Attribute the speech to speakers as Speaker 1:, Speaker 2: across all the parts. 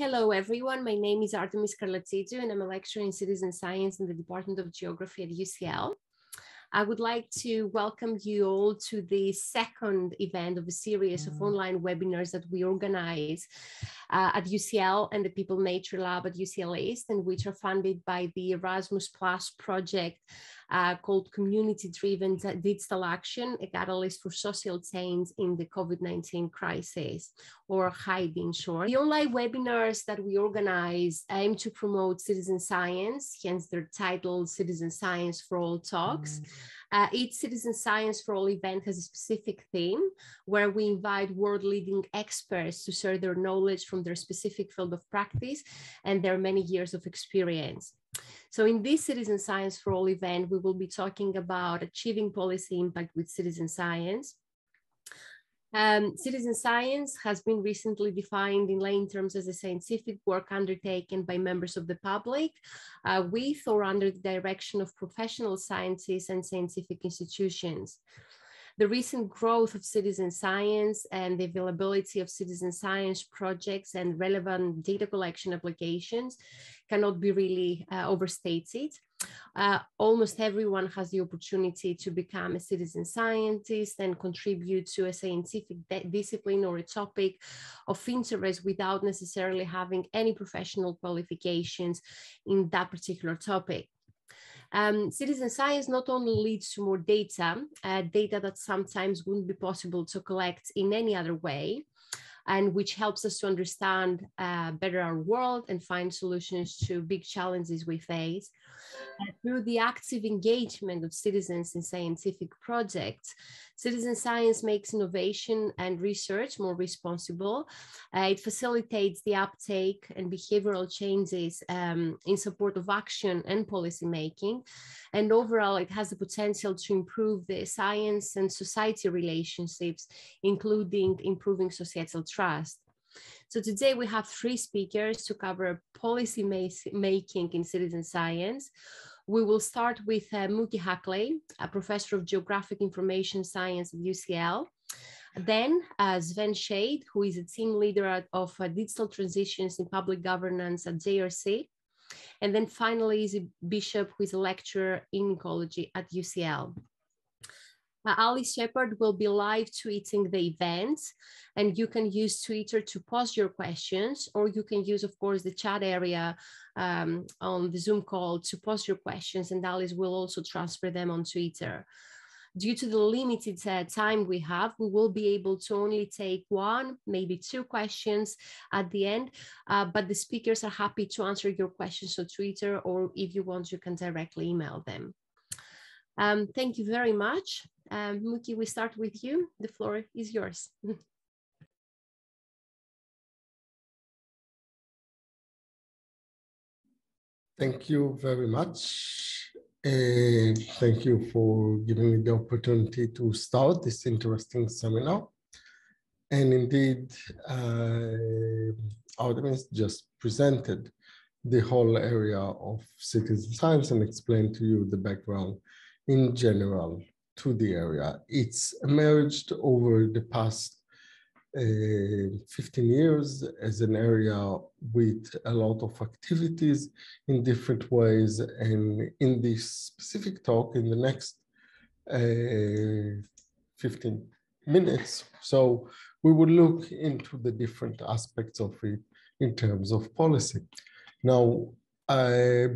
Speaker 1: Hello, everyone. My name is Artemis Karlatzidou, and I'm a lecturer in citizen science in the Department of Geography at UCL. I would like to welcome you all to the second event of a series of online webinars that we organize at UCL and the People Nature Lab at UCL East, and which are funded by the ERASMUS Plus project called Community-Driven Digital Action, a Catalyst for Social Change in the COVID-19 Crisis, or HEIDI in short. The online webinars that we organize aim to promote citizen science, hence their title, Citizen Science for All Talks. Each Citizen Science for All event has a specific theme where we invite world-leading experts to share their knowledge from their specific field of practice and their many years of experience. So in this Citizen Science for All event, we will be talking about achieving policy impact with citizen science. Citizen science has been recently defined in layman terms as a scientific work undertaken by members of the public with or under the direction of professional scientists and scientific institutions. The recent growth of citizen science and the availability of citizen science projects and relevant data collection applications cannot be really overstated. Almost everyone has the opportunity to become a citizen scientist and contribute to a scientific discipline or a topic of interest without necessarily having any professional qualifications in that particular topic. Citizen science not only leads to more data, data that sometimes wouldn't be possible to collect in any other way, and which helps us to understand better our world and find solutions to big challenges we face. Through the active engagement of citizens in scientific projects, citizen science makes innovation and research more responsible. It facilitates the uptake and behavioral changes in support of action and policy making. And overall, it has the potential to improve the science and society relationships, including improving societal trust. So today we have three speakers to cover policy making in citizen science. We will start with Muki Haklay, a professor of geographic information science at UCL. Then Sven Schade, who is a team leader of digital transitions in public governance at JRC. And then finally, Izzy Bishop, who is a lecturer in ecology at UCL. Ali Shepard will be live tweeting the event, and you can use Twitter to post your questions, or you can use, of course, the chat area on the Zoom call to post your questions, and Alice will also transfer them on Twitter. Due to the limited time we have, we will be able to only take one, maybe two questions at the end, but the speakers are happy to answer your questions on Twitter, or if you want, you can directly email them. Thank you very much. Muki, we start with you. The floor is yours.
Speaker 2: Thank you very much. Thank you for giving me the opportunity to start this interesting seminar. And indeed, Artemis just presented the whole area of citizen science and explained to you the background in general to the area. It's emerged over the past 15 years as an area with a lot of activities in different ways. And in this specific talk, in the next 15 minutes, so we will look into the different aspects of it in terms of policy. Now,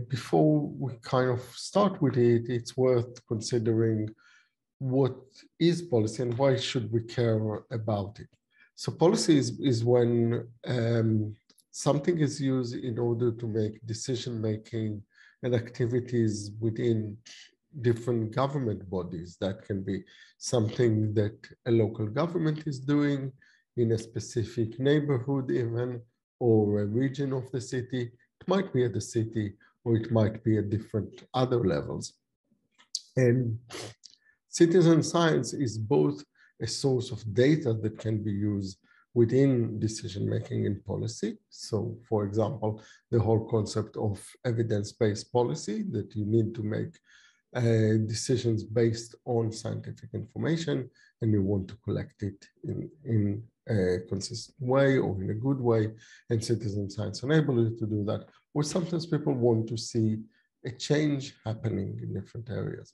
Speaker 2: before we kind of start with it, it's worth considering what is policy and why should we care about it. So policy is when something is used in order to make decision-making and activities within different government bodies. That can be something that a local government is doing in a specific neighborhood even, or a region of the city. It might be at the city, or it might be at different other levels. And citizen science is both a source of data that can be used within decision-making in policy. So, for example, the whole concept of evidence-based policy, that you need to make decisions based on scientific information, and you want to collect it in a consistent way or in a good way, and citizen science enable you to do that. Or sometimes people want to see a change happening in different areas.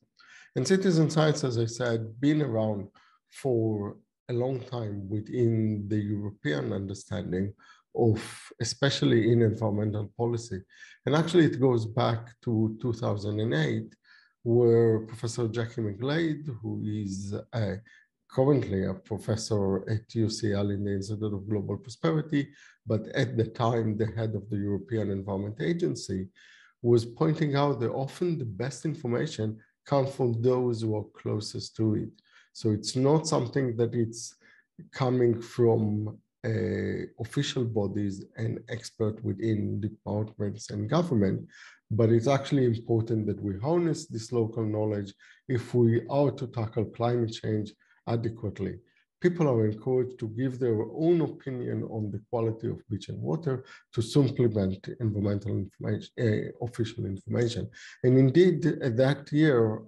Speaker 2: And citizen science, as I said, been around for a long time within the European understanding of, especially in environmental policy. And actually it goes back to 2008, where Professor Jackie McGlade, who is currently a professor at UCL in the Institute of Global Prosperity, but at the time the head of the European Environment Agency, was pointing out that often the best information comes from those who are closest to it. So it's not something that it's coming from official bodies and experts within departments and government, but it's actually important that we harness this local knowledge if we are to tackle climate change adequately. People are encouraged to give their own opinion on the quality of beach and water to supplement environmental information, official information. And indeed, that year,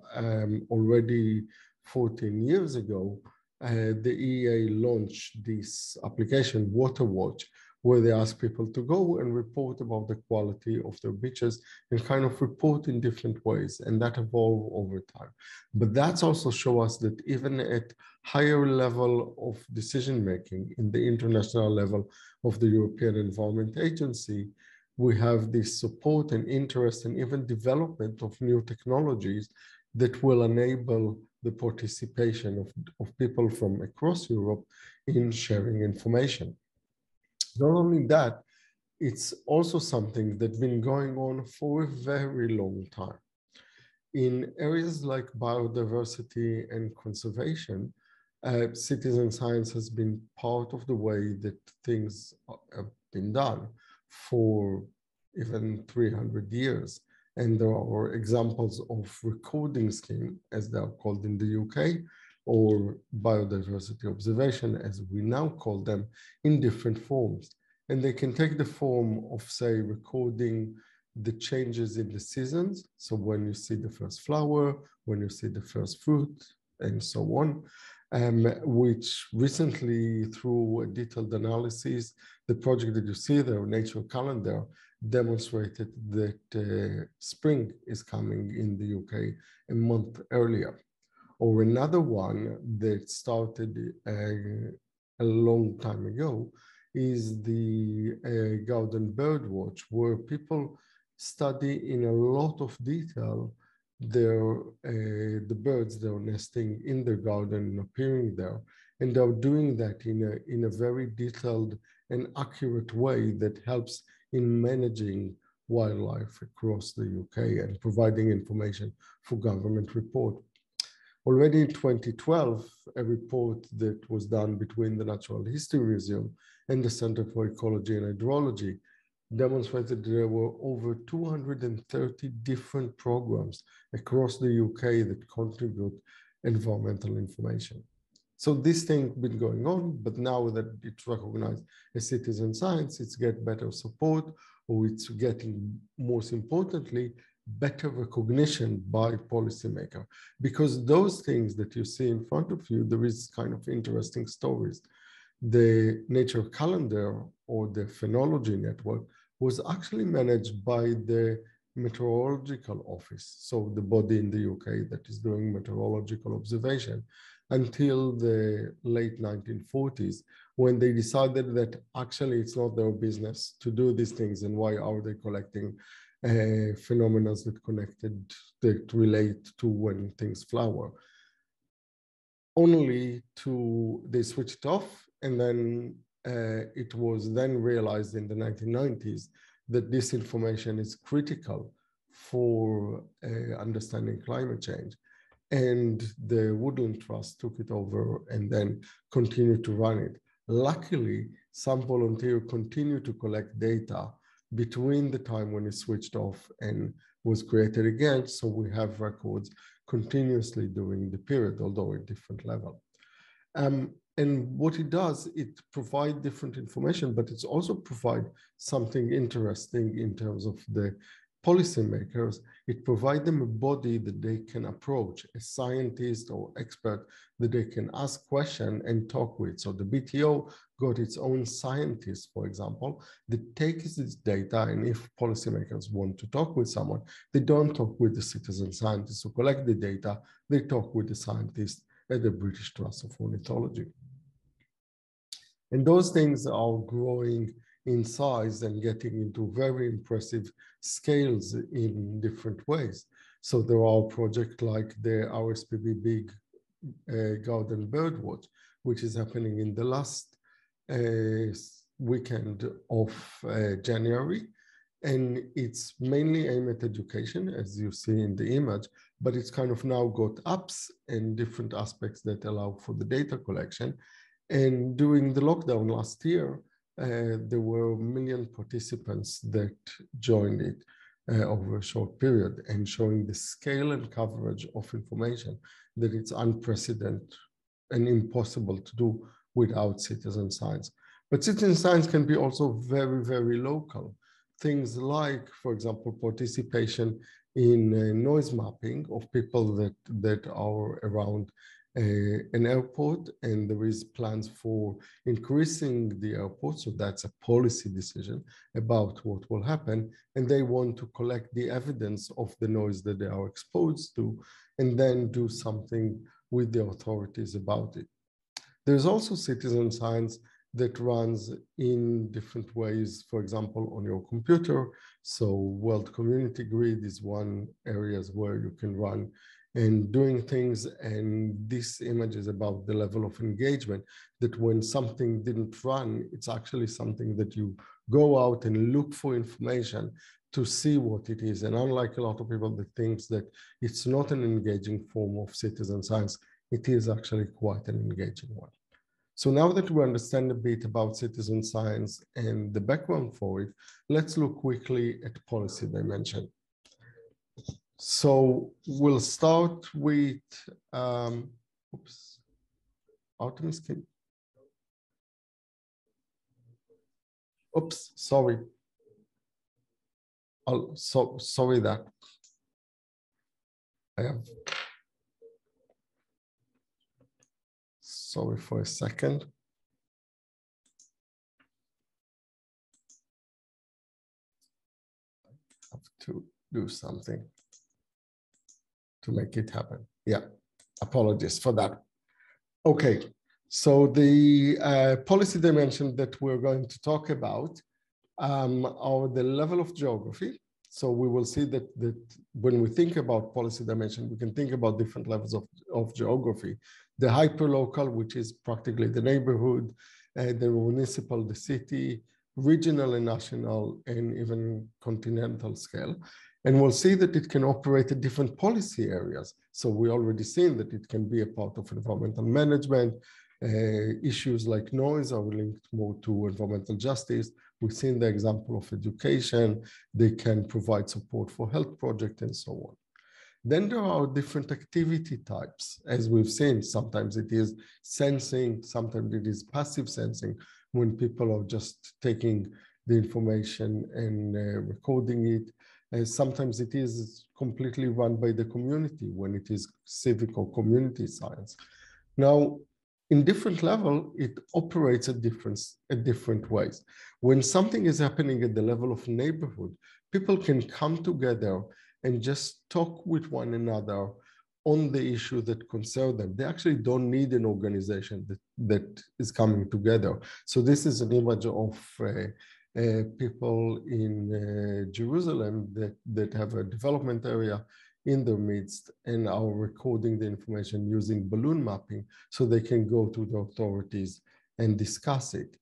Speaker 2: already 14 years ago, the EEA launched this application, Water Watch, where they ask people to go and report about the quality of their beaches and kind of report in different ways, and that evolved over time. But that's also show us that even at higher level of decision-making in the international level of the European Environment Agency, we have this support and interest and even development of new technologies that will enable the participation of people from across Europe in sharing information. Not only that, it's also something that's been going on for a very long time. In areas like biodiversity and conservation, citizen science has been part of the way that things have been done for even 300 years. And there are examples of recording scheme, as they are called in the UK, or biodiversity observation, as we now call them, in different forms. And they can take the form of, say, recording the changes in the seasons. So when you see the first flower, when you see the first fruit, and so on, which recently, through a detailed analysis, the project that you see there, Nature Calendar, demonstrated that spring is coming in the UK a month earlier. Or another one that started a long time ago is the Garden Bird Watch, where people study in a lot of detail the birds that are nesting in their garden and appearing there. And they're doing that in a very detailed and accurate way that helps in managing wildlife across the UK and providing information for government report. Already in 2012, a report that was done between the Natural History Museum and the Center for Ecology and Hydrology demonstrated there were over 230 different programs across the UK that contribute environmental information. So this thing has been going on, but now that it's recognized as citizen science, it's getting better support, or it's getting, most importantly, better recognition by policymakers. Because those things that you see in front of you, there is kind of interesting stories. The Nature Calendar, or the Phenology Network, was actually managed by the Meteorological Office, so the body in the UK that is doing meteorological observation, until the late 1940s, when they decided that actually it's not their business to do these things, and why are they collecting phenomena that relate to when things flower. Only they switched it off, and then it was then realized in the 1990s that this information is critical for understanding climate change. And the Woodland Trust took it over and then continued to run it. Luckily, some volunteers continue to collect data between the time when it switched off and was created again. So we have records continuously during the period, although at different level. And what it does, it provides different information, but it's also provide something interesting in terms of the policymakers, it provides them a body that they can approach, a scientist or expert that they can ask questions and talk with. So the BTO got its own scientists, for example, that takes its data, and if policymakers want to talk with someone, they don't talk with the citizen scientists who collect the data, they talk with the scientists at the British Trust of Ornithology. And those things are growing in size and getting into very impressive scales in different ways. So there are projects like the RSPB Big Garden Birdwatch, which is happening in the last weekend of January. And it's mainly aimed at education, as you see in the image, but it's kind of now got apps and different aspects that allow for the data collection. And during the lockdown last year, there were 1 million participants that joined it over a short period, and showing the scale and coverage of information that it's unprecedented and impossible to do without citizen science. But citizen science can be also very, very local. Things like, for example, participation in noise mapping of people that are around an airport, and there is plans for increasing the airport. So that's a policy decision about what will happen. And they want to collect the evidence of the noise that they are exposed to, and then do something with the authorities about it. There's also citizen science that runs in different ways, for example, on your computer. So World Community Grid is one area where you can run and doing things. And this image is about the level of engagement, that when something didn't run, it's actually something that you go out and look for information to see what it is. And unlike a lot of people that thinks that it's not an engaging form of citizen science, it is actually quite an engaging one. So now that we understand a bit about citizen science and the background for it, let's look quickly at policy dimension. So we'll start with, Artemis, sorry. Sorry that I have. Sorry for a second. I have to do something to make it happen. Yeah, apologies for that. Okay, so the policy dimension that we're going to talk about are the level of geography. So we will see that when we think about policy dimension, we can think about different levels of geography. The hyperlocal, which is practically the neighborhood, the municipal, the city, regional and national, and even continental scale. And we'll see that it can operate at different policy areas. So we already seen that it can be a part of environmental management. Issues like noise are linked more to environmental justice. We've seen the example of education. They can provide support for health projects and so on. Then there are different activity types. As we've seen, sometimes it is sensing, sometimes it is passive sensing, when people are just taking the information and recording it. Sometimes it is completely run by the community when it is civic or community science. Now, in different level, it operates at different ways. When something is happening at the level of neighborhood, people can come together and just talk with one another on the issue that concern them. They actually don't need an organization that is coming together. So this is an image of people in Jerusalem that have a development area in their midst and are recording the information using balloon mapping so they can go to the authorities and discuss it.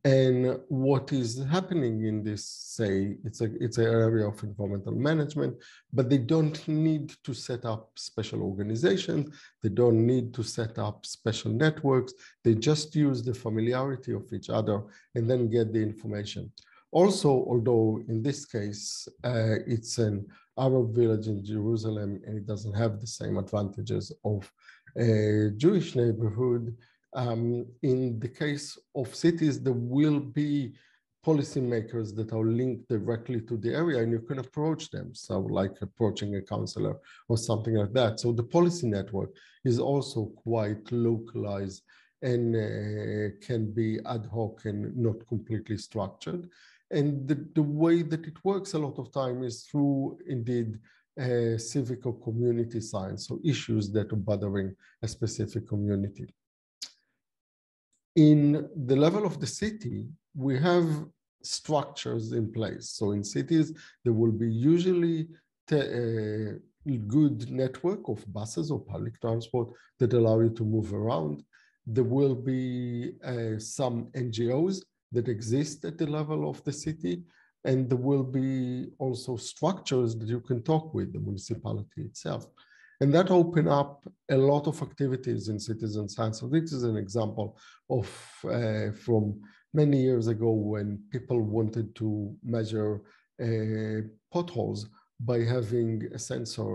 Speaker 2: And what is happening in this, say, it's an area of environmental management, but they don't need to set up special organizations. They don't need to set up special networks. They just use the familiarity of each other and then get the information. Also, although in this case, it's an Arab village in Jerusalem and it doesn't have the same advantages of a Jewish neighborhood, in the case of cities, there will be policymakers that are linked directly to the area, and you can approach them. So like approaching a counselor or something like that. So the policy network is also quite localized and can be ad hoc and not completely structured. And the way that it works a lot of time is through, indeed, civic or community science, so issues that are bothering a specific community. In the level of the city, we have structures in place. So in cities, there will be usually a good network of buses or public transport that allow you to move around. There will be some NGOs that exist at the level of the city, and there will be also structures that you can talk with the municipality itself. And that opened up a lot of activities in citizen science. So this is an example of from many years ago when people wanted to measure potholes by having a sensor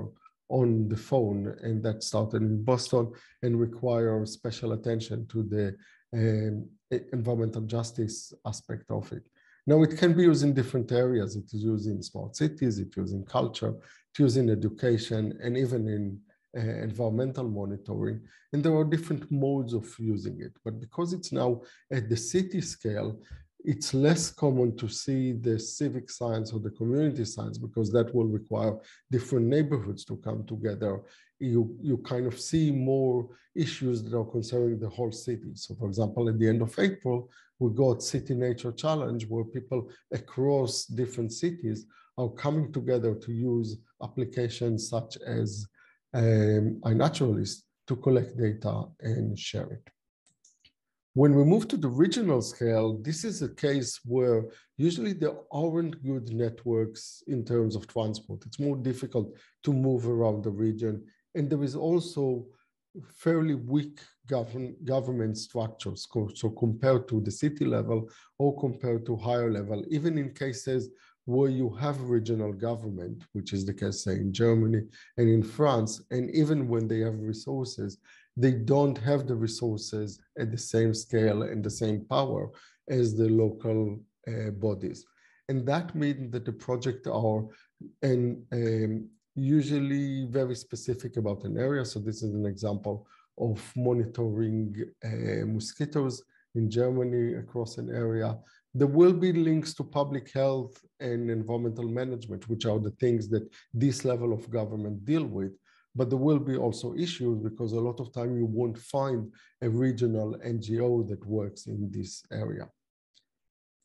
Speaker 2: on the phone, and that started in Boston and require special attention to the environmental justice aspect of it. Now it can be used in different areas. It is used in smart cities, it's used in culture, it's used in education, and even in environmental monitoring. And there are different modes of using it. But because it's now at the city scale, it's less common to see the civic science or the community science, because that will require different neighborhoods to come together. You kind of see more issues that are concerning the whole city. So for example, at the end of April, we got City Nature Challenge, where people across different cities are coming together to use applications such as iNaturalist to collect data and share it. When we move to the regional scale, this is a case where usually there aren't good networks in terms of transport. It's more difficult to move around the region. And there is also fairly weak government structures. So compared to the city level or compared to higher level, even in cases where you have regional government, which is the case, say, in Germany and in France, and even when they have resources, they don't have the resources at the same scale and the same power as the local bodies. And that means that the projects are usually very specific about an area. So this is an example of monitoring mosquitoes in Germany across an area. There will be links to public health and environmental management, which are the things that this level of government deal with. But there will be also issues because a lot of time you won't find a regional NGO that works in this area.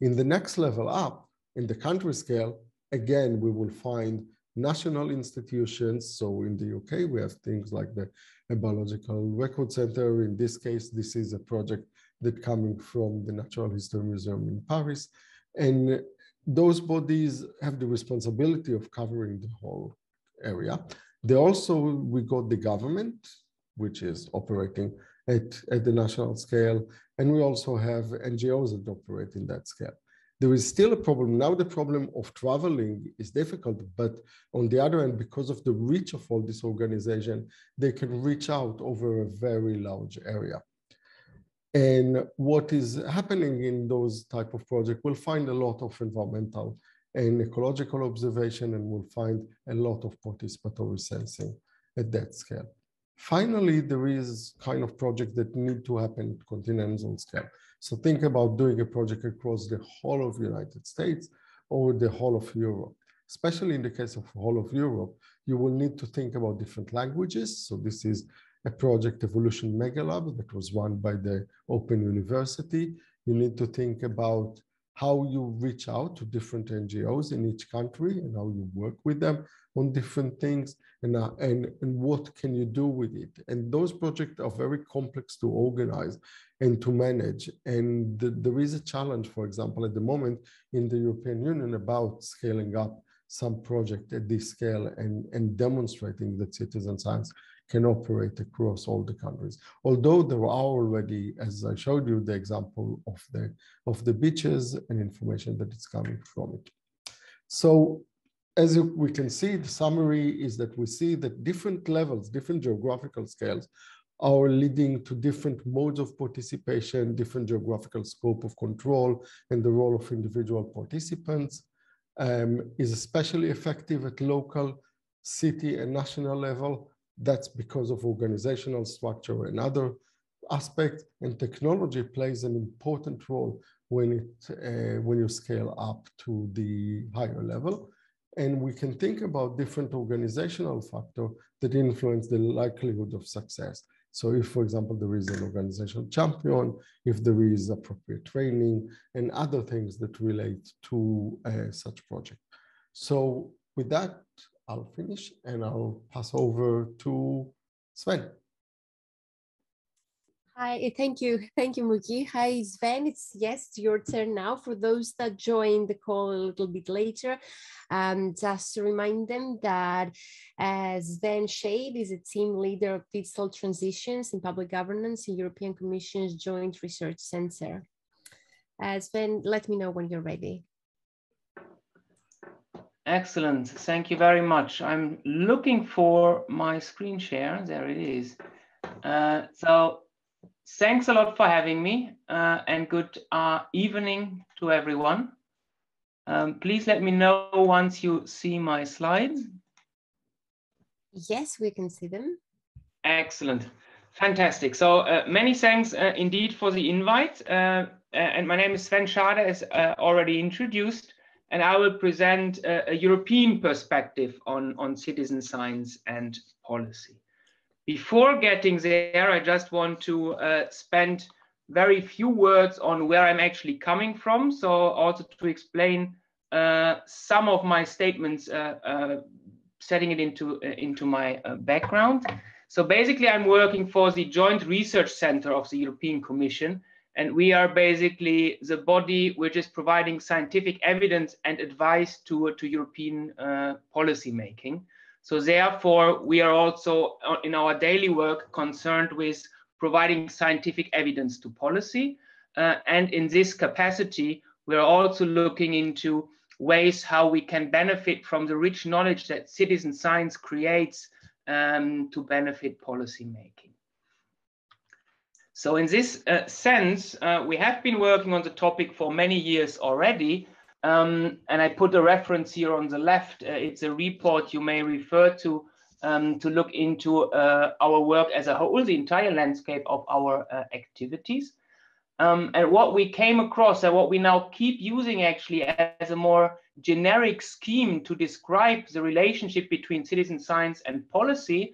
Speaker 2: In the next level up, in the country scale, again, we will find national institutions. So in the UK, we have things like the Biological Record Center. In this case, this is a project that coming from the Natural History Museum in Paris. And those bodies have the responsibility of covering the whole area. We got the government, which is operating at the national scale. And we also have NGOs that operate in that scale. There is still a problem. Now the problem of traveling is difficult, but on the other hand, because of the reach of all this organization, they can reach out over a very large area. And what is happening in those type of projects, we'll find a lot of environmental and ecological observation, and we'll find a lot of participatory sensing at that scale. Finally, there is kind of projects that need to happen at continental scale. So think about doing a project across the whole of the United States or the whole of Europe. Especially in the case of whole of Europe, you will need to think about different languages. So this is a project, Evolution Megalab, that was run by the Open University. You need to think about how you reach out to different NGOs in each country and how you work with them on different things and what can you do with it. And those projects are very complex to organize and to manage. And there is a challenge, for example, at the moment in the European Union about scaling up some project at this scale and demonstrating that citizen science can operate across all the countries. Although there are already, as I showed you, the example of the beaches and information that is coming from it. So as we can see, the summary is that we see that different levels, different geographical scales are leading to different modes of participation, different geographical scope of control, and the role of individual participants. Is especially effective at local, city, and national level. That's because of organizational structure and other aspects. And technology plays an important role when you scale up to the higher level. And we can think about different organizational factors that influence the likelihood of success. So if, for example, there is an organizational champion, if there is appropriate training and other things that relate to such project. So with that, I'll finish and I'll pass over to Sven.
Speaker 1: Hi, thank you, Muki. Hi, Sven. It's your turn now. For those that joined the call a little bit later, just to remind them that Sven Schade is a team leader of digital transitions in public governance in European Commission's Joint Research Center. Sven, let me know when you're ready.
Speaker 3: Excellent. Thank you very much. I'm looking for my screen share. There it is. So thanks a lot for having me and good evening to everyone. Please let me know once you see my slides.
Speaker 1: Yes, we can see them.
Speaker 3: Excellent. Fantastic. So many thanks indeed for the invite. And my name is Sven Schade, as already introduced, and I will present a European perspective on citizen science and policy. Before getting there, I just want to spend very few words on where I'm actually coming from. So also to explain some of my statements, setting it into my background. So basically, I'm working for the Joint Research Center of the European Commission, and we are basically the body which is providing scientific evidence and advice to European policy making. So therefore, we are also in our daily work concerned with providing scientific evidence to policy. And in this capacity, we are also looking into ways how we can benefit from the rich knowledge that citizen science creates to benefit policy making. So in this sense, we have been working on the topic for many years already. And I put a reference here on the left. It's a report you may refer to look into our work as a whole, the entire landscape of our activities. And what we came across and what we now keep using actually as a more generic scheme to describe the relationship between citizen science and policy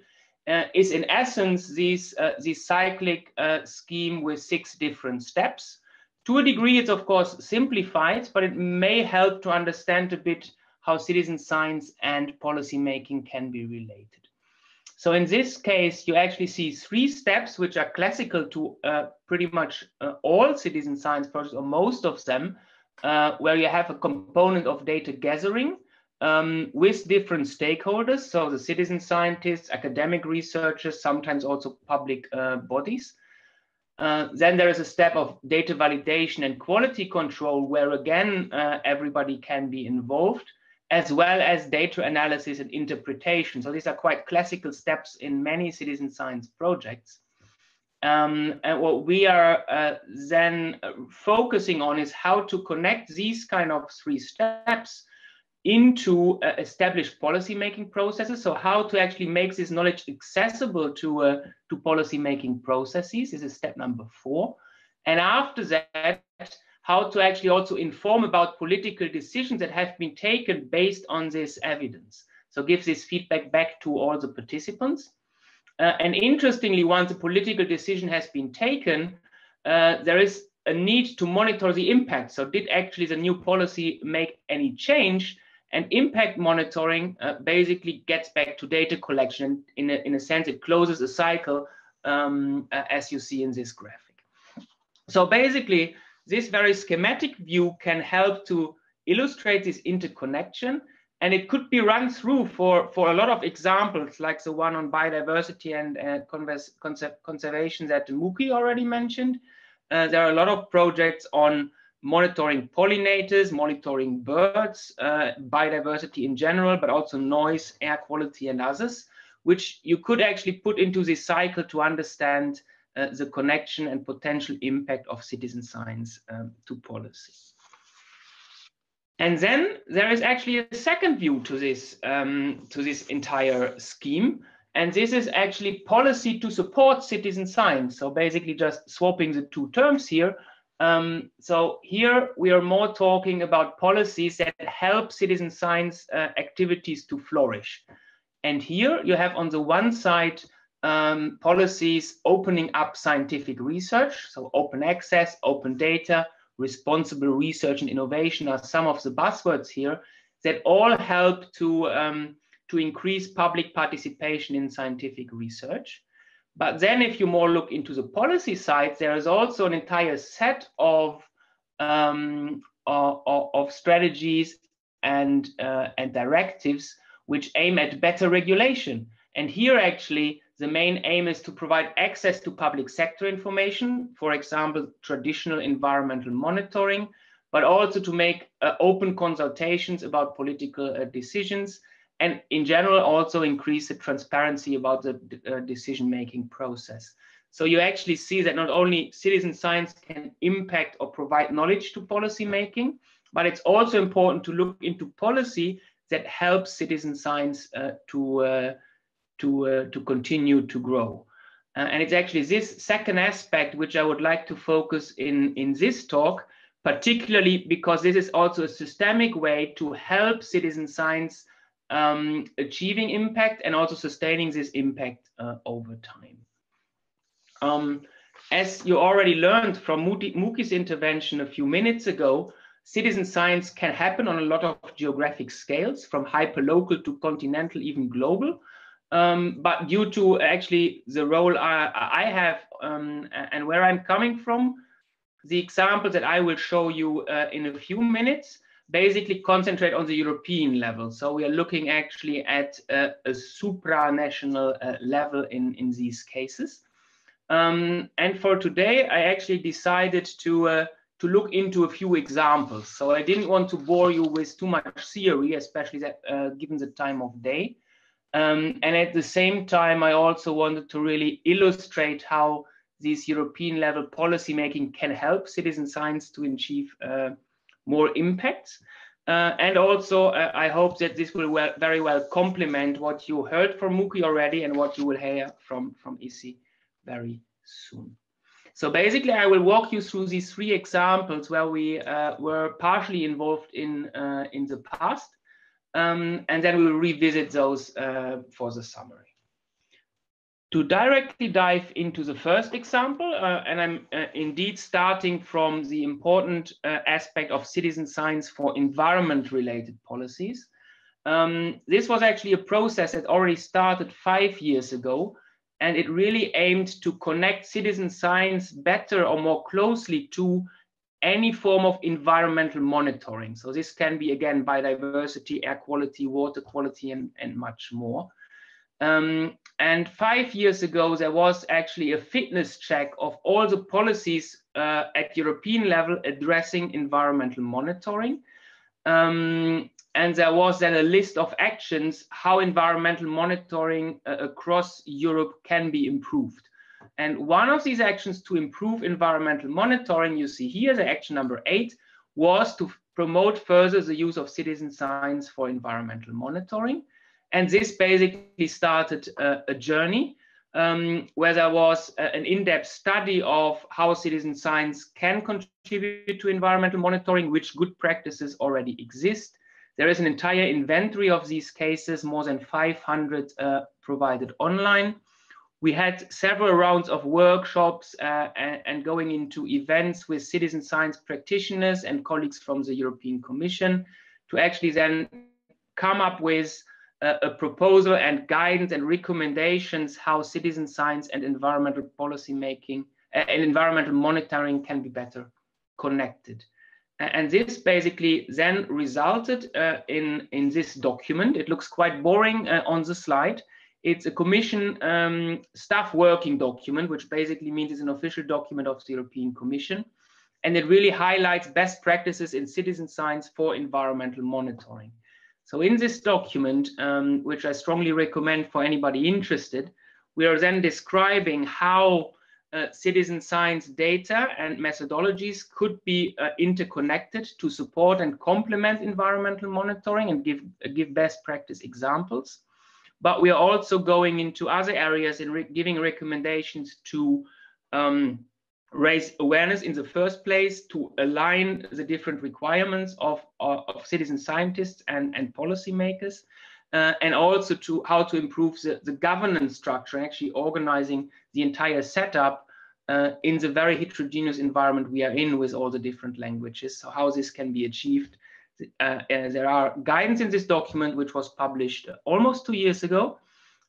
Speaker 3: is in essence this cyclic scheme with 6 different steps. To a degree, it's of course simplified, but it may help to understand a bit how citizen science and policy making can be related. So in this case, you actually see 3 steps, which are classical to pretty much all citizen science projects, or most of them, where you have a component of data gathering with different stakeholders. So the citizen scientists, academic researchers, sometimes also public bodies. Then there is a step of data validation and quality control, where again, everybody can be involved, as well as data analysis and interpretation. So these are quite classical steps in many citizen science projects. And what we are then focusing on is how to connect these kind of 3 steps into established policy-making processes. So how to actually make this knowledge accessible to policy-making processes. This is step number 4. And after that, how to actually also inform about political decisions that have been taken based on this evidence. So give this feedback back to all the participants. And interestingly, once a political decision has been taken, there is a need to monitor the impact. So did actually the new policy make any change? And impact monitoring basically gets back to data collection. In a sense, it closes a cycle, as you see in this graphic. So basically, this very schematic view can help to illustrate this interconnection. And it could be run through for a lot of examples, like the one on biodiversity and conservation that Muki already mentioned. There are a lot of projects on monitoring pollinators, monitoring birds, biodiversity in general, but also noise, air quality, and others, which you could actually put into this cycle to understand the connection and potential impact of citizen science to policy. And then there is actually a second view to this entire scheme. And this is actually policy to support citizen science. So basically just swapping the two terms here. So here we are more talking about policies that help citizen science activities to flourish. And here you have on the one side policies opening up scientific research. So open access, open data, responsible research and innovation are some of the buzzwords here that all help to increase public participation in scientific research. But then if you more look into the policy side, there is also an entire set of strategies and directives which aim at better regulation. And here actually the main aim is to provide access to public sector information, for example, traditional environmental monitoring, but also to make open consultations about political decisions, and in general also increase the transparency about the decision-making process. So you actually see that not only citizen science can impact or provide knowledge to policy making, but it's also important to look into policy that helps citizen science to continue to grow. And it's actually this second aspect which I would like to focus in this talk, particularly because this is also a systemic way to help citizen science achieving impact and also sustaining this impact over time. As you already learned from Muki's intervention a few minutes ago, citizen science can happen on a lot of geographic scales, from hyperlocal to continental, even global. But due to actually the role I have and where I'm coming from, the examples that I will show you in a few minutes basically concentrate on the European level. So we are looking actually at a supranational level in these cases. And for today, I actually decided to look into a few examples. So I didn't want to bore you with too much theory, especially that given the time of day. And at the same time, I also wanted to really illustrate how this European level policy making can help citizen science to achieve more impact. And also, I hope that this will very well complement what you heard from Muki already and what you will hear from Izzy very soon. So basically, I will walk you through these three examples where we were partially involved in the past. And then we will revisit those for the summary. To directly dive into the first example, and I'm indeed starting from the important aspect of citizen science for environment-related policies. This was actually a process that already started 5 years ago, and it really aimed to connect citizen science better or more closely to any form of environmental monitoring. So this can be, again, biodiversity, air quality, water quality, and much more. And 5 years ago, there was actually a fitness check of all the policies at European level addressing environmental monitoring. And there was then a list of actions how environmental monitoring across Europe can be improved. And one of these actions to improve environmental monitoring, you see here, the action number 8, was to promote further the use of citizen science for environmental monitoring. And this basically started a journey where there was an in-depth study of how citizen science can contribute to environmental monitoring, which good practices already exist. There is an entire inventory of these cases, more than 500 provided online. We had several rounds of workshops and going into events with citizen science practitioners and colleagues from the European Commission to actually then come up with a proposal and guidance and recommendations how citizen science and environmental policy making and environmental monitoring can be better connected. And this basically then resulted in this document. It looks quite boring on the slide. It's a Commission staff working document, which basically means it's an official document of the European Commission. And it really highlights best practices in citizen science for environmental monitoring. So in this document, which I strongly recommend for anybody interested, we are then describing how citizen science data and methodologies could be interconnected to support and complement environmental monitoring and give best practice examples. But we are also going into other areas and giving recommendations to raise awareness in the first place, to align the different requirements of citizen scientists and policymakers, and also to how to improve the governance structure, actually organizing the entire setup in the very heterogeneous environment we are in with all the different languages. So how this can be achieved. There are guidance in this document, which was published almost 2 years ago.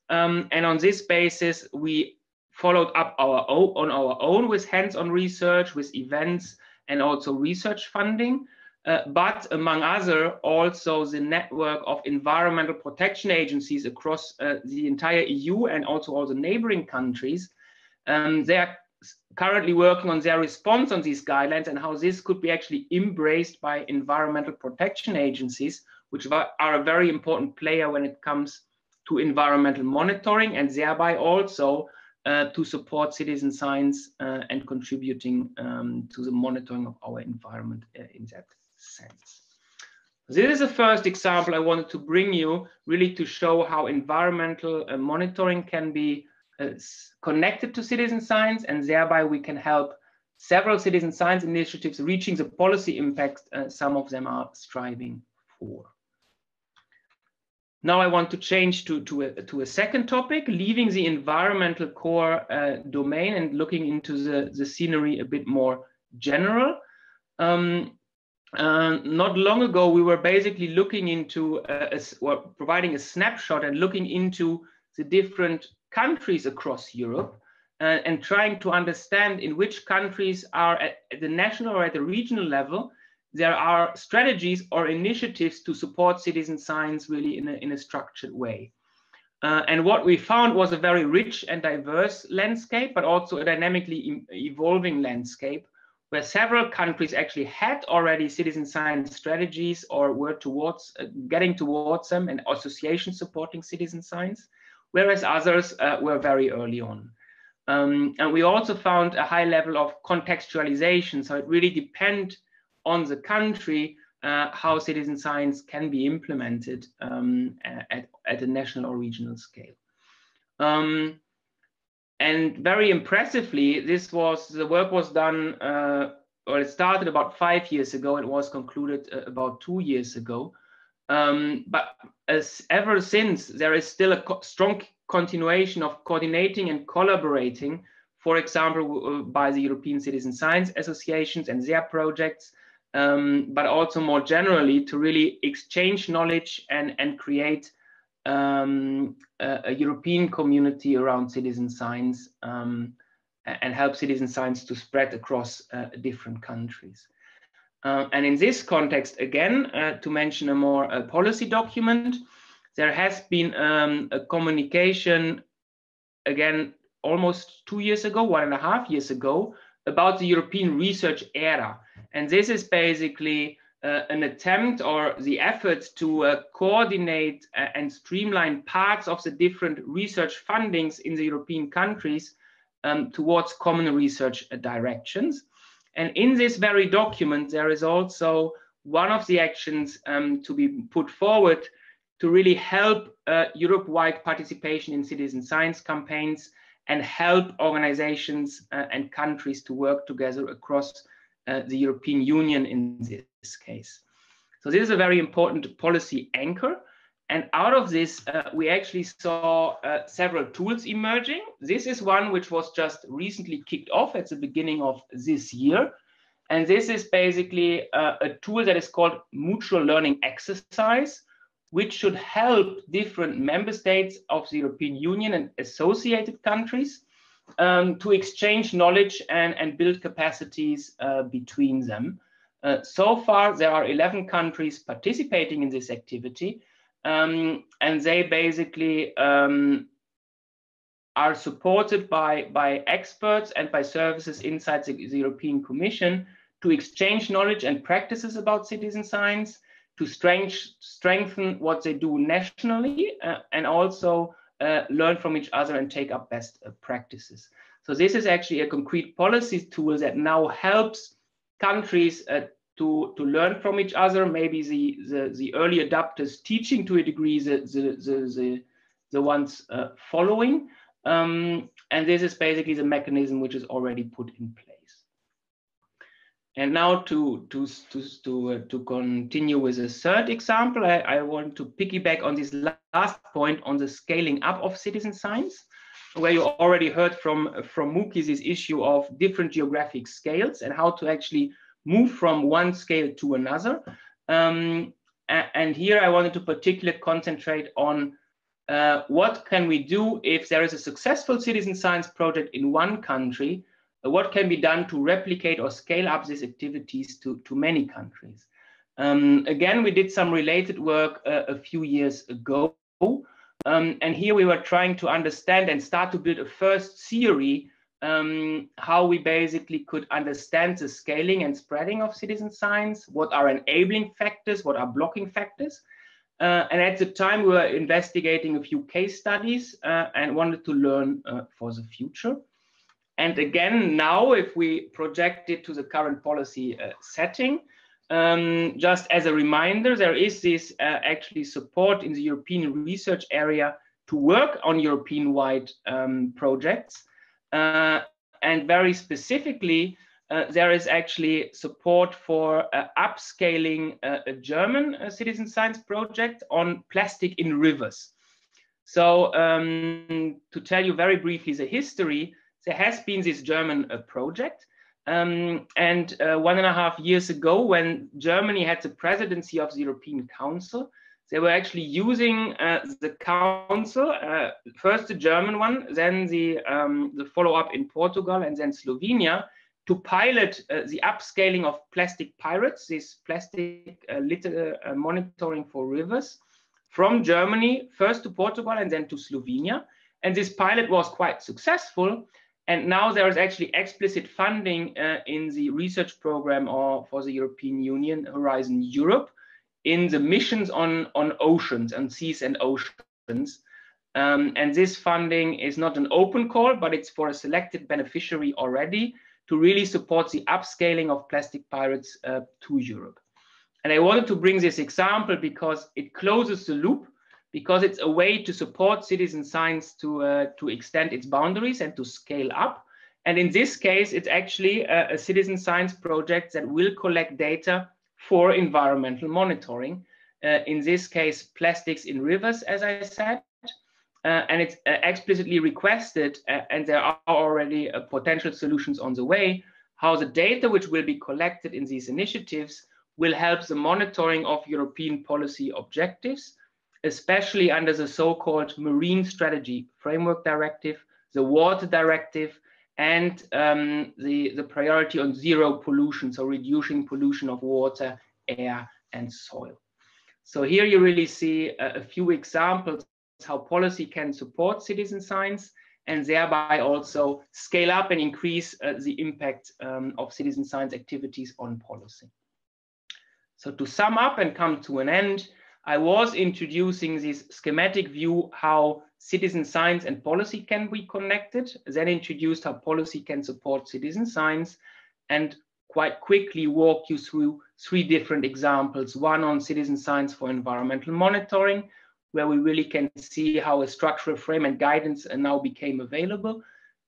Speaker 3: And on this basis, we followed up on our own with hands-on research, with events, and also research funding. But among other, also the network of environmental protection agencies across the entire EU and also all the neighboring countries. They are currently working on their response on these guidelines and how this could be actually embraced by environmental protection agencies, which are a very important player when it comes to environmental monitoring, and thereby also to support citizen science and contributing to the monitoring of our environment in that sense. This is the first example I wanted to bring you, really to show how environmental monitoring can be connected to citizen science, and thereby we can help several citizen science initiatives reaching the policy impact some of them are striving for. Now I want to change to a second topic, leaving the environmental core domain and looking into the scenery a bit more general. Not long ago, we were basically looking into, providing a snapshot and looking into the different countries across Europe and trying to understand in which countries are at the national or at the regional level, there are strategies or initiatives to support citizen science really in a structured way. And what we found was a very rich and diverse landscape, but also a dynamically evolving landscape, where several countries actually had already citizen science strategies or were towards getting towards them, and associations supporting citizen science, whereas others were very early on. And we also found a high level of contextualization. So it really depends on the country how citizen science can be implemented at a national or regional scale. And very impressively, the work was done, or it started about 5 years ago. It was concluded about 2 years ago. But ever since, there is still a strong continuation of coordinating and collaborating, for example, by the European Citizen Science Associations and their projects, but also more generally to really exchange knowledge and create a European community around citizen science and help citizen science to spread across different countries. And in this context, again, to mention a more policy document, there has been a communication, again, almost 2 years ago, 1.5 years ago, about the European research era. And this is basically an attempt or the effort to coordinate and streamline parts of the different research fundings in the European countries towards common research directions. And in this very document, there is also one of the actions to be put forward to really help Europe-wide participation in citizen science campaigns and help organizations and countries to work together across the European Union in this case. So this is a very important policy anchor. And out of this, we actually saw several tools emerging. This is one which was just recently kicked off at the beginning of this year. And this is basically a tool that is called Mutual Learning Exercise, which should help different member states of the European Union and associated countries to exchange knowledge and build capacities between them. So far, there are 11 countries participating in this activity, and they basically are supported by experts and by services inside the European Commission to exchange knowledge and practices about citizen science, to strengthen what they do nationally and also learn from each other and take up best practices. So this is actually a concrete policy tool that now helps countries to learn from each other, maybe the early adopters teaching to a degree the ones following. And this is basically the mechanism which is already put in place. And now to continue with a third example, I want to piggyback on this last point on the scaling up of citizen science, where you already heard from Muki this issue of different geographic scales and how to actually move from one scale to another. And here I wanted to particularly concentrate on what can we do if there is a successful citizen science project in one country. What can be done to replicate or scale up these activities to many countries? Again, we did some related work a few years ago. And here we were trying to understand and start to build a first theory how we basically could understand the scaling and spreading of citizen science, what are enabling factors, what are blocking factors. And at the time, we were investigating a few case studies and wanted to learn for the future. And again, now, if we project it to the current policy setting, just as a reminder, there is this actually support in the European research area to work on European-wide projects. And very specifically, there is actually support for upscaling a German citizen science project on plastic in rivers. So to tell you very briefly the history, there has been this German project. And 1.5 years ago, when Germany had the presidency of the European Council, they were actually using the council, first the German one, then the follow-up in Portugal, and then Slovenia, to pilot the upscaling of plastic pirates, this plastic litter monitoring for rivers, from Germany, first to Portugal and then to Slovenia. And this pilot was quite successful. And now there is actually explicit funding in the research program for the European Union, Horizon Europe, in the missions on oceans and seas and oceans. And this funding is not an open call, but it's for a selected beneficiary already to really support the upscaling of plastic pirates to Europe. And I wanted to bring this example because it closes the loop, because it's a way to support citizen science to extend its boundaries and to scale up. And in this case, it's actually a citizen science project that will collect data for environmental monitoring. In this case, plastics in rivers, as I said. And it's explicitly requested, and there are already potential solutions on the way, how the data which will be collected in these initiatives will help the monitoring of European policy objectives, especially under the so-called Marine Strategy Framework Directive, the Water Directive, and the priority on zero pollution, so reducing pollution of water, air, and soil. So here you really see a few examples how policy can support citizen science and thereby also scale up and increase the impact of citizen science activities on policy. So to sum up and come to an end, I was introducing this schematic view how citizen science and policy can be connected, then introduced how policy can support citizen science, and quite quickly walk you through 3 different examples. One on citizen science for environmental monitoring, where we really can see how a structural frame and guidance now became available.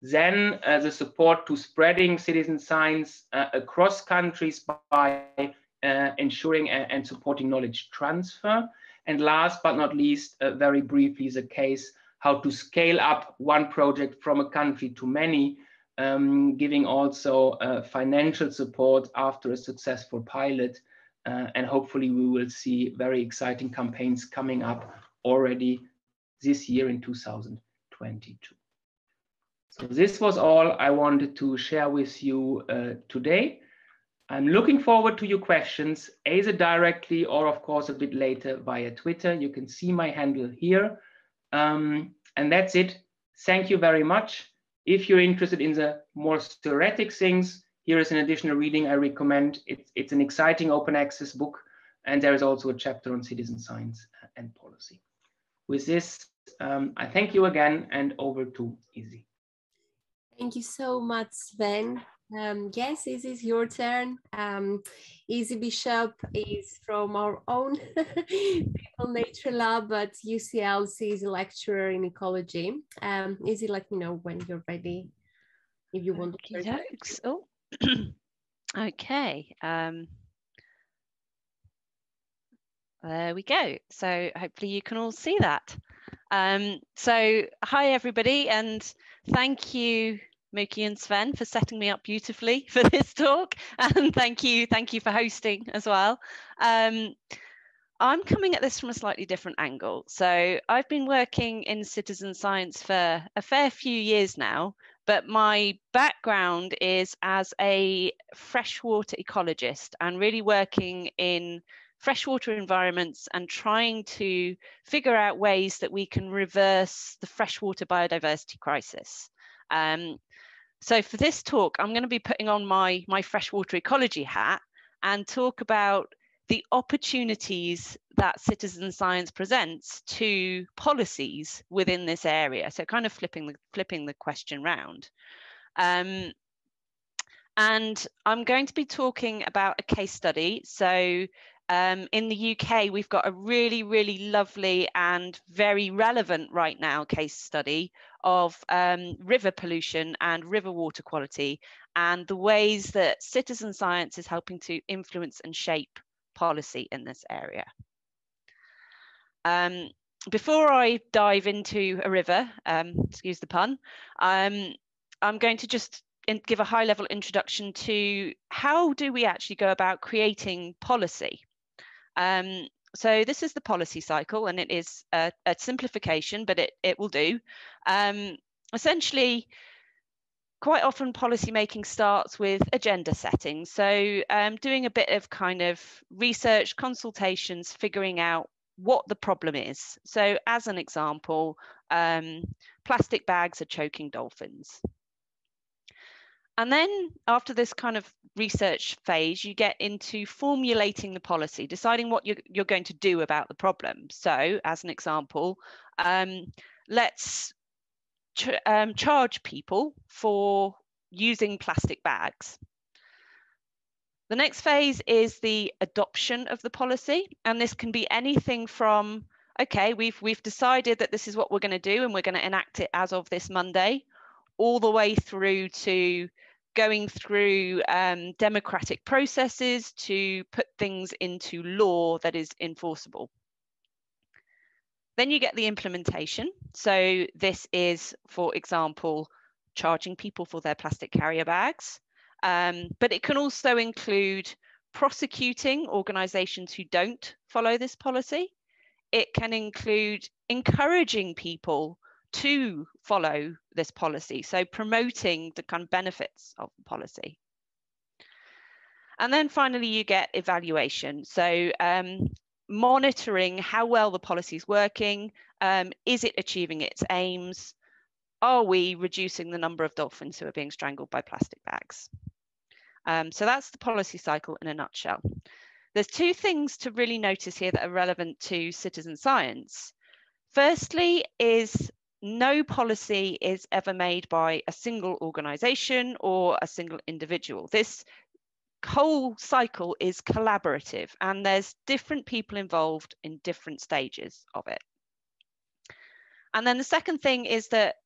Speaker 3: Then the support to spreading citizen science across countries by ensuring and supporting knowledge transfer. And last but not least, very briefly, the case how to scale up one project from a country to many, giving also financial support after a successful pilot. And hopefully we will see very exciting campaigns coming up already this year in 2022. So this was all I wanted to share with you today. I'm looking forward to your questions, either directly or of course a bit later via Twitter. You can see my handle here. And that's it. Thank you very much. If you're interested in the more theoretic things, here is an additional reading I recommend. It's an exciting open access book And there is also a chapter on citizen science and policy. With this, I thank you again, and over to Izzy.
Speaker 1: Thank you so much, Sven. Yes, Izzy, it's your turn. Izzy Bishop is from our own People Nature Lab at UCL. She's a lecturer in ecology. Izzy, let me know when you're ready, if you want to start.
Speaker 4: Oh, okay. There we go. So hopefully you can all see that. So hi everybody, and thank you Muki and Sven for setting me up beautifully for this talk, and thank you for hosting as well. I'm coming at this from a slightly different angle. So I've been working in citizen science for a fair few years now, but my background is as a freshwater ecologist and really working in freshwater environments and trying to figure out ways that we can reverse the freshwater biodiversity crisis. So for this talk, I'm going to be putting on my freshwater ecology hat and talk about the opportunities that citizen science presents to policies within this area. So kind of flipping the question round. And I'm going to be talking about a case study. So in the UK, we've got a really, really lovely and very relevant right now case study of river pollution and river water quality, and the ways that citizen science is helping to influence and shape policy in this area. Before I dive into a river, excuse the pun, I'm going to just give a high-level introduction to how do we actually go about creating policy. So this is the policy cycle, and it is a simplification, but it will do. Essentially, quite often policy making starts with agenda setting. So doing a bit of kind of research, consultations, figuring out what the problem is. So as an example, plastic bags are choking dolphins. And then after this kind of research phase, you get into formulating the policy, deciding what you're going to do about the problem. So as an example, let's charge people for using plastic bags. The next phase is the adoption of the policy, and this can be anything from, okay, we've decided that this is what we're going to do and we're going to enact it as of this Monday, all the way through to going through democratic processes to put things into law that is enforceable. Then you get the implementation. So this is, for example, charging people for their plastic carrier bags. But it can also include prosecuting organizations who don't follow this policy. It can include encouraging people to follow this policy, so promoting the kind of benefits of the policy. And then finally, you get evaluation. So monitoring how well the policy is working. Is it achieving its aims? Are we reducing the number of dolphins who are being strangled by plastic bags? So that's the policy cycle in a nutshell. There's two things to really notice here that are relevant to citizen science. Firstly is no policy is ever made by a single organization or a single individual. This whole cycle is collaborative, and there's different people involved in different stages of it. And then the second thing is that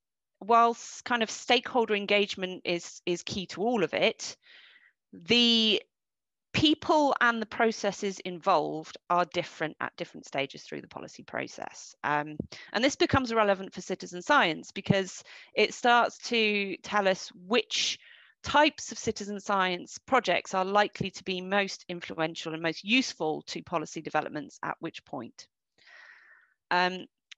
Speaker 4: whilst kind of stakeholder engagement is key to all of it, the people and the processes involved are different at different stages through the policy process. And this becomes relevant for citizen science because it starts to tell us which types of citizen science projects are likely to be most influential and most useful to policy developments at which point.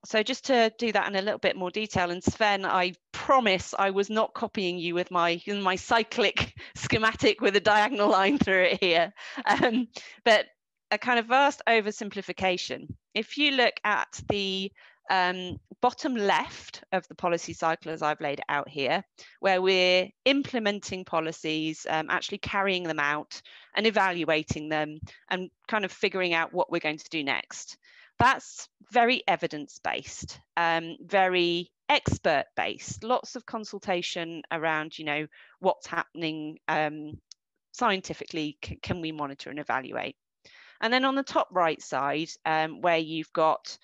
Speaker 4: So just to do that in a little bit more detail, and Sven, I promise I was not copying you with my cyclic schematic with a diagonal line through it here, but a kind of vast oversimplification. If you look at the bottom left of the policy cycle as I've laid it out here, where we're implementing policies, actually carrying them out and evaluating them and kind of figuring out what we're going to do next. That's very evidence-based, very expert-based, lots of consultation around, you know, what's happening scientifically, can we monitor and evaluate? And then on the top right side, where you've got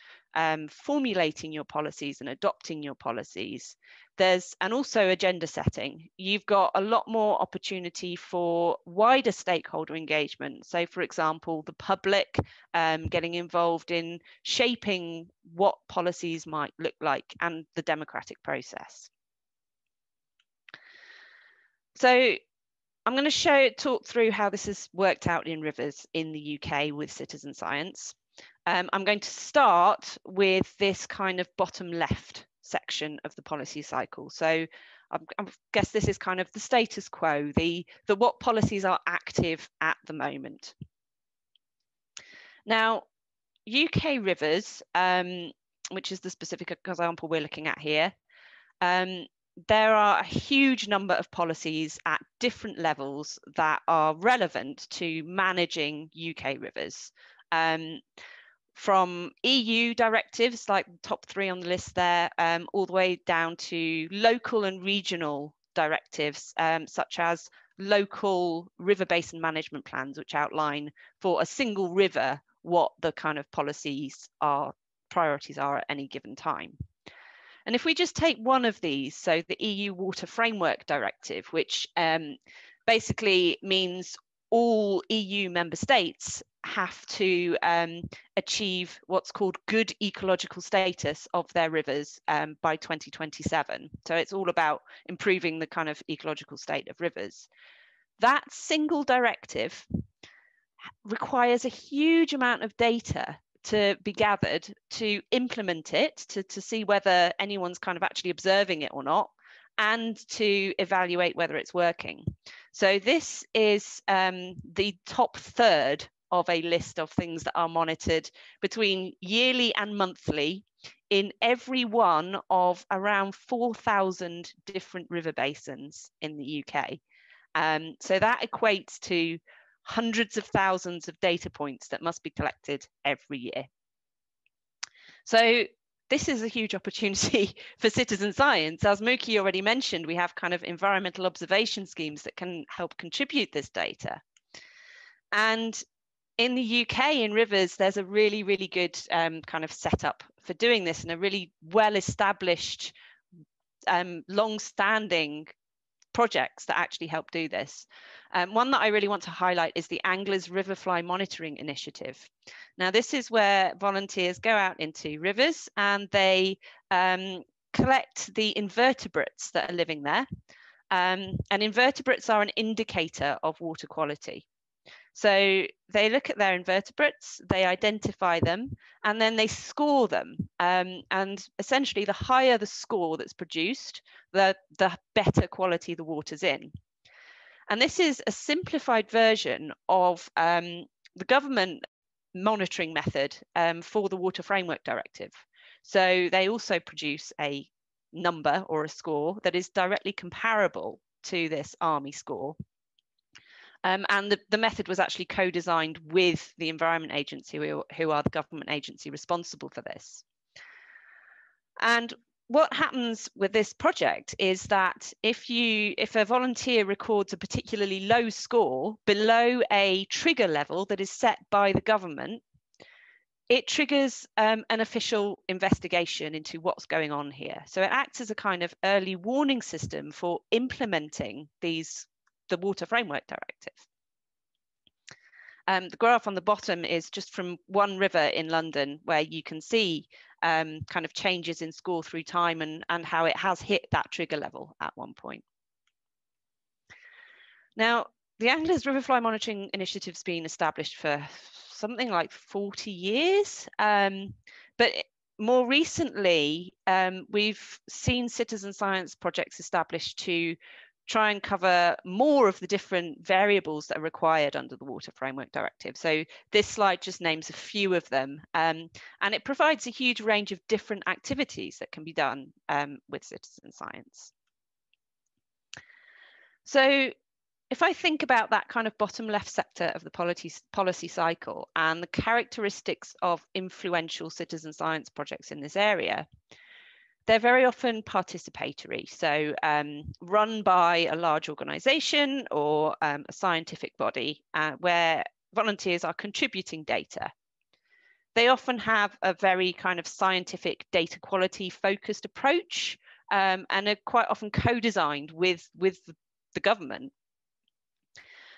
Speaker 4: formulating your policies and adopting your policies, and also agenda setting, you've got a lot more opportunity for wider stakeholder engagement. So for example, the public getting involved in shaping what policies might look like and the democratic process. So I'm going to talk through how this has worked out in rivers in the UK with citizen science. I'm going to start with this kind of bottom left section of the policy cycle. So I guess this is kind of the status quo, the what policies are active at the moment. Now, UK rivers, which is the specific example we're looking at here, there are a huge number of policies at different levels that are relevant to managing UK rivers. From EU directives, like the top 3 on the list there, all the way down to local and regional directives, such as local river basin management plans, which outline for a single river what the kind of priorities are at any given time. And if we just take one of these, so the EU Water Framework Directive, which basically means all EU member states have to achieve what's called good ecological status of their rivers by 2027. So it's all about improving the kind of ecological state of rivers. That single directive requires a huge amount of data to be gathered to implement it, to see whether anyone's kind of actually observing it or not, and to evaluate whether it's working. So this is the top third of a list of things that are monitored between yearly and monthly in every one of around 4,000 different river basins in the UK. So that equates to hundreds of thousands of data points that must be collected every year. So this is a huge opportunity for citizen science. As Muki already mentioned, we have kind of environmental observation schemes that can help contribute this data. And in the UK, in rivers, there's a really, really good kind of setup for doing this, and a really well-established, long-standing projects that actually help do this. One that I really want to highlight is the Anglers Riverfly Monitoring Initiative. Now, this is where volunteers go out into rivers and they collect the invertebrates that are living there. And invertebrates are an indicator of water quality. So they look at their invertebrates, they identify them, and then they score them. And essentially, the higher the score that's produced, the better quality the water's in. And this is a simplified version of the government monitoring method for the Water Framework Directive. So they also produce a number or a score that is directly comparable to this ARMI score. And the method was actually co-designed with the Environment Agency, who are the government agency responsible for this. And what happens with this project is that if a volunteer records a particularly low score below a trigger level that is set by the government, it triggers an official investigation into what's going on here. So it acts as a kind of early warning system for implementing the Water Framework Directive. The graph on the bottom is just from one river in London, where you can see kind of changes in score through time and how it has hit that trigger level at one point. Now, the Anglers Riverfly Monitoring Initiative has been established for something like 40 years, but more recently, we've seen citizen science projects established to try and cover more of the different variables that are required under the Water Framework Directive. So this slide just names a few of them, and it provides a huge range of different activities that can be done with citizen science. So if I think about that kind of bottom left sector of the policy cycle and the characteristics of influential citizen science projects in this area, they're very often participatory, so run by a large organisation or a scientific body where volunteers are contributing data. They often have a very kind of scientific data quality focused approach and are quite often co-designed with the government.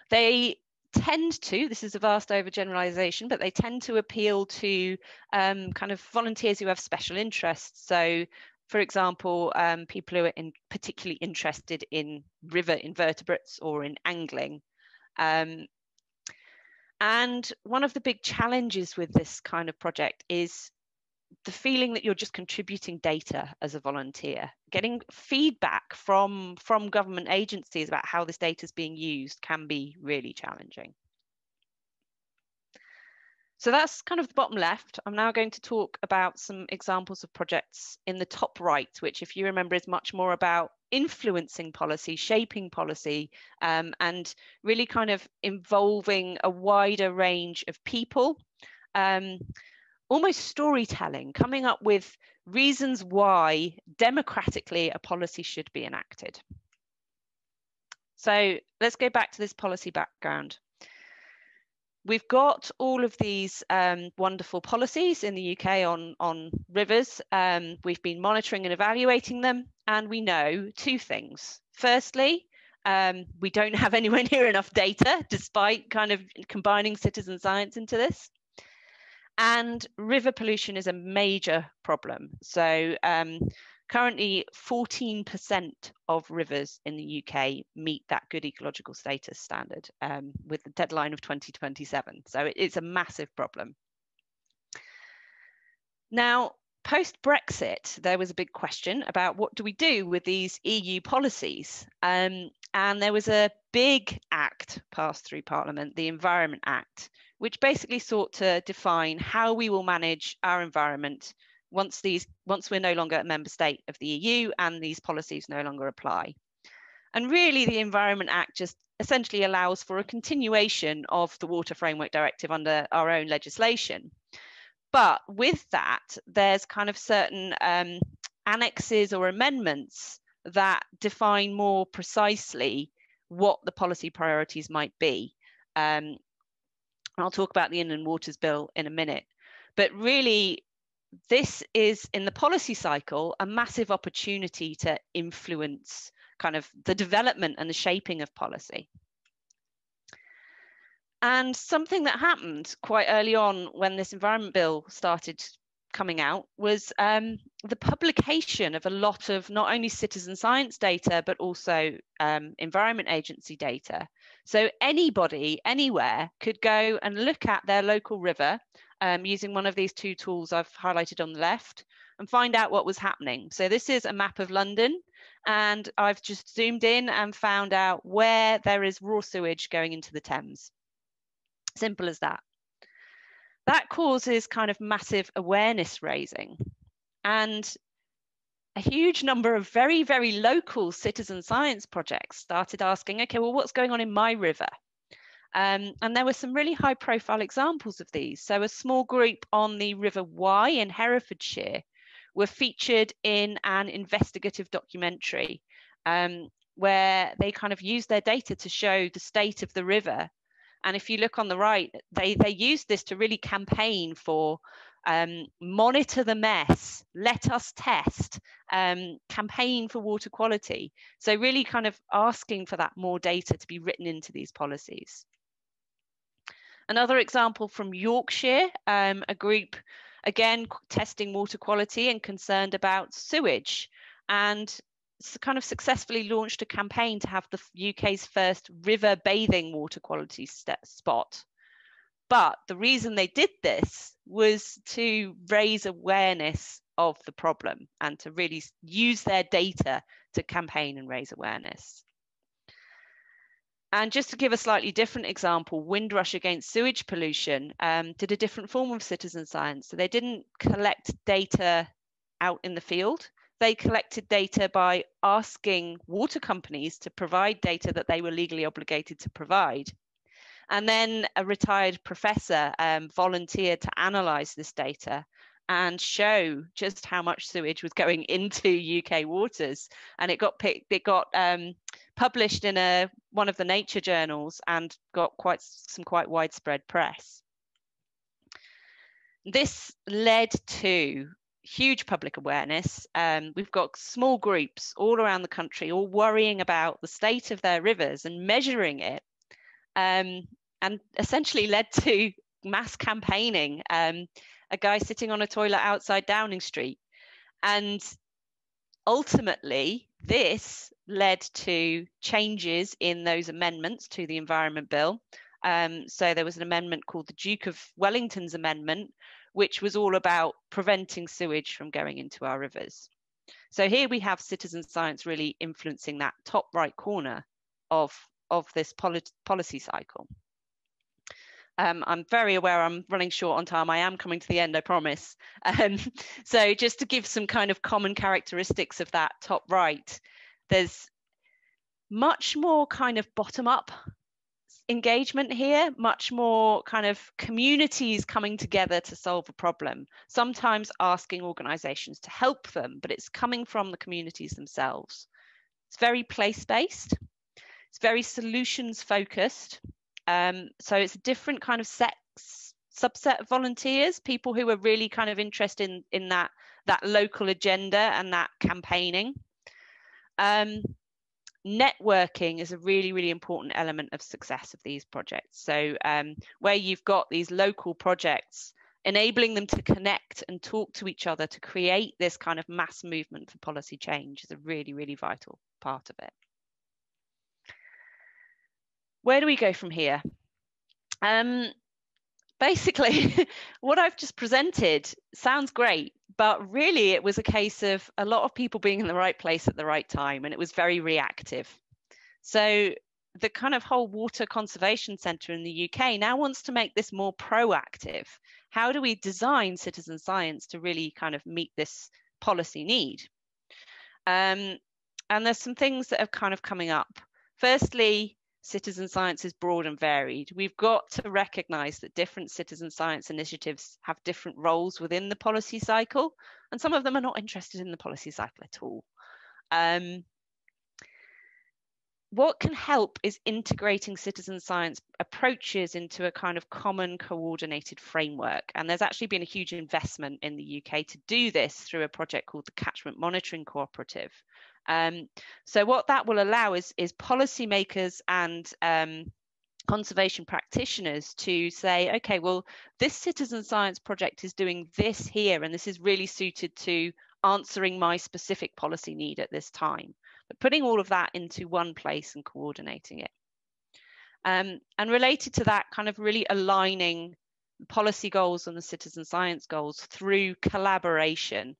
Speaker 4: They tend to, this is a vast overgeneralization, but they tend to appeal to kind of volunteers who have special interests. So, for example, people who are particularly interested in river invertebrates or in angling. And one of the big challenges with this kind of project is the feeling that you're just contributing data as a volunteer. Getting feedback from government agencies about how this data is being used can be really challenging. So that's kind of the bottom left. I'm now going to talk about some examples of projects in the top right, which, if you remember, is much more about influencing policy, shaping policy, and really kind of involving a wider range of people. Almost storytelling, coming up with reasons why democratically a policy should be enacted. So let's go back to this policy background. We've got all of these wonderful policies in the UK on rivers. We've been monitoring and evaluating them, and we know two things. Firstly, we don't have anywhere near enough data, despite kind of combining citizen science into this. And river pollution is a major problem. So currently 14% of rivers in the UK meet that good ecological status standard with the deadline of 2027. So it's a massive problem. Now, post-Brexit, there was a big question about what do we do with these EU policies? And there was a big act passed through Parliament, the Environment Act, which basically sought to define how we will manage our environment once we're no longer a member state of the EU and these policies no longer apply. And really, the Environment Act just essentially allows for a continuation of the Water Framework Directive under our own legislation. But with that, there's kind of certain annexes or amendments that define more precisely what the policy priorities might be. I'll talk about the Inland Waters Bill in a minute. But really, this is, in the policy cycle, a massive opportunity to influence kind of the development and the shaping of policy. And something that happened quite early on when this Environment Bill started coming out was the publication of a lot of not only citizen science data, but also Environment Agency data. So anybody, anywhere, could go and look at their local river using one of these two tools I've highlighted on the left and find out what was happening. So this is a map of London, and I've just zoomed in and found out where there is raw sewage going into the Thames. Simple as that. That causes kind of massive awareness raising, and a huge number of very, very local citizen science projects started asking, okay, well, what's going on in my river? And there were some really high profile examples of these. So a small group on the River Wye in Herefordshire were featured in an investigative documentary where they kind of used their data to show the state of the river. And if you look on the right, they used this to really campaign for monitor the mess, let us test, campaign for water quality. So really kind of asking for that more data to be written into these policies. Another example from Yorkshire, a group, again, testing water quality and concerned about sewage, and kind of successfully launched a campaign to have the UK's first river bathing water quality spot. But the reason they did this was to raise awareness of the problem and to really use their data to campaign and raise awareness. And just to give a slightly different example, Windrush against sewage pollution did a different form of citizen science. So they didn't collect data out in the field. They collected data by asking water companies to provide data that they were legally obligated to provide. And then a retired professor volunteered to analyze this data and show just how much sewage was going into UK waters. And it got published in one of the nature journals and got some quite widespread press. This led to huge public awareness. We've got small groups all around the country all worrying about the state of their rivers and measuring it, and essentially led to mass campaigning. A guy sitting on a toilet outside Downing Street. And ultimately, this led to changes in those amendments to the Environment Bill. So there was an amendment called the Duke of Wellington's Amendment, which was all about preventing sewage from going into our rivers. So here we have citizen science really influencing that top right corner of this policy cycle. I'm very aware I'm running short on time. I am coming to the end, I promise. So just to give some kind of common characteristics of that top right, there's much more kind of bottom-up engagement here, much more kind of communities coming together to solve a problem, sometimes asking organizations to help them, but it's coming from the communities themselves. It's very place-based. It's very solutions-focused. So it's a different kind of subset of volunteers, people who are really kind of interested in that local agenda and that campaigning. Networking is a really, really important element of success of these projects. So where you've got these local projects, enabling them to connect and talk to each other to create this kind of mass movement for policy change is a really, really vital part of it. Where do we go from here? Basically, what I've just presented sounds great, but really it was a case of a lot of people being in the right place at the right time, and it was very reactive. So the kind of whole Water Conservation Centre in the UK now wants to make this more proactive. How do we design citizen science to really kind of meet this policy need? And there's some things that are kind of coming up. Firstly, citizen science is broad and varied. We've got to recognise that different citizen science initiatives have different roles within the policy cycle, and some of them are not interested in the policy cycle at all. What can help is integrating citizen science approaches into a kind of common coordinated framework. And there's actually been a huge investment in the UK to do this through a project called the Catchment Monitoring Cooperative. So what that will allow is policymakers and conservation practitioners to say, okay, well, this citizen science project is doing this here, and this is really suited to answering my specific policy need at this time. But putting all of that into one place and coordinating it. And related to that, kind of really aligning policy goals and the citizen science goals through collaboration,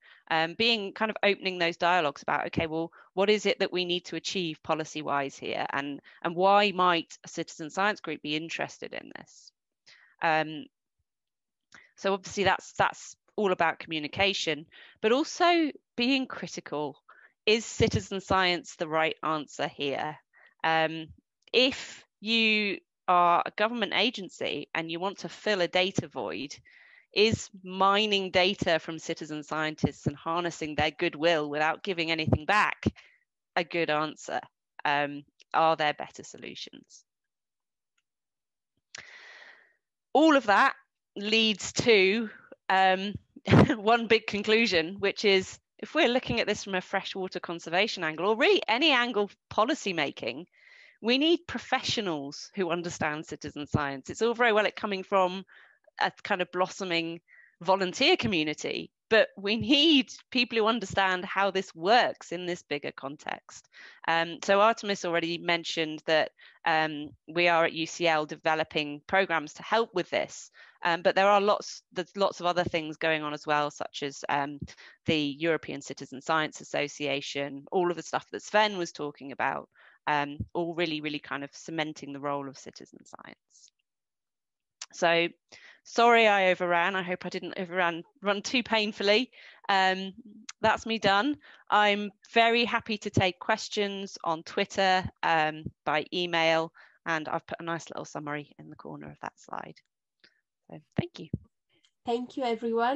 Speaker 4: being kind of opening those dialogues about, okay, well, what is it that we need to achieve policy-wise here, and why might a citizen science group be interested in this? So obviously that's all about communication, but also being critical. Is citizen science the right answer here? If you are a government agency and you want to fill a data void, is mining data from citizen scientists and harnessing their goodwill without giving anything back a good answer? Are there better solutions? All of that leads to one big conclusion, which is, if we're looking at this from a freshwater conservation angle, or really any angle of policy making, we need professionals who understand citizen science. It's all very well it coming from a kind of blossoming volunteer community, but we need people who understand how this works in this bigger context. So Artemis already mentioned that we are at UCL developing programs to help with this, but there's lots of other things going on as well, such as the European Citizen Science Association, all of the stuff that Sven was talking about. all really kind of cementing the role of citizen science. So sorry I overran. I hope I didn't run too painfully. That's me done. I'm very happy to take questions on Twitter, by email, and I've put a nice little summary in the corner of that slide. So thank you.
Speaker 1: Thank you, everyone.